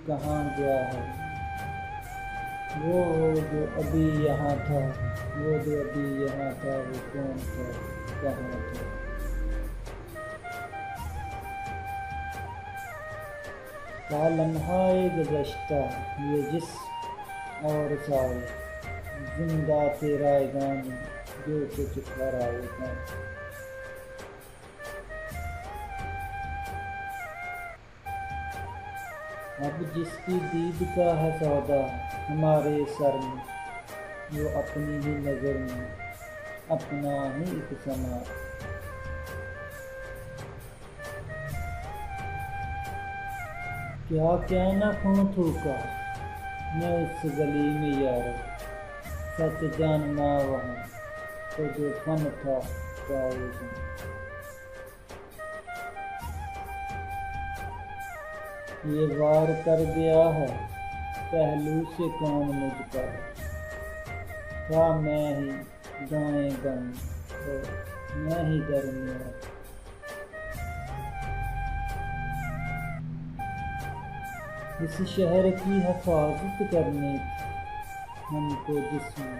कहाँ गया है वो जो अभी यहाँ था, वो जो अभी यहाँ था, वो कौन था, कहाँ था। का लम्हा-ए गुज़श्ता ये जिस्म और साए, जिंदा तेरा गाने जो कुछ ठहराएगा। अब जिसकी दीद का है सौदा हमारे सर में, वो अपनी ही नज़र में अपना ही एक समा। क्या कहना खूं थूका मैं उस गली में यार, सच जानना वहाँ तो जो फन था पाएगा। ये वार कर गया है पहलू से कौन मुझ पर, था मैं ही दाएं बाएं तो मैं ही दरमियाँ। इस शहर की हिफाजत करनी थी हमको, जिसमें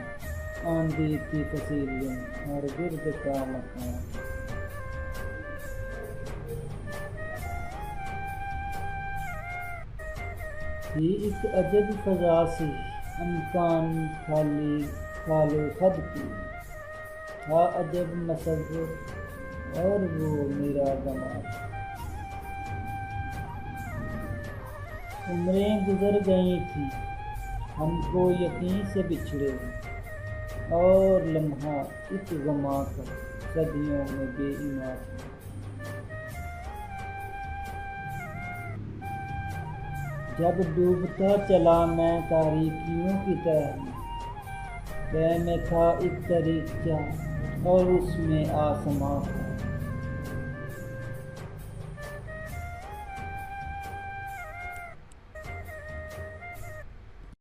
आंधी की फसीलें और गिरद का मकान। ये एक अजब फ़ज़ा सी अमकान खाली खालो खद की, था अजब मसव्वुर और वो मेरा गमा। उम्रें गुज़र गई थी हमको यकीन से बिछड़े, और लम्हा एक गमा का सदियों में बेईमान था। जब डूबता चला मैं तारीकियों की तह में था एक दरीचा और उसमें आसमां था।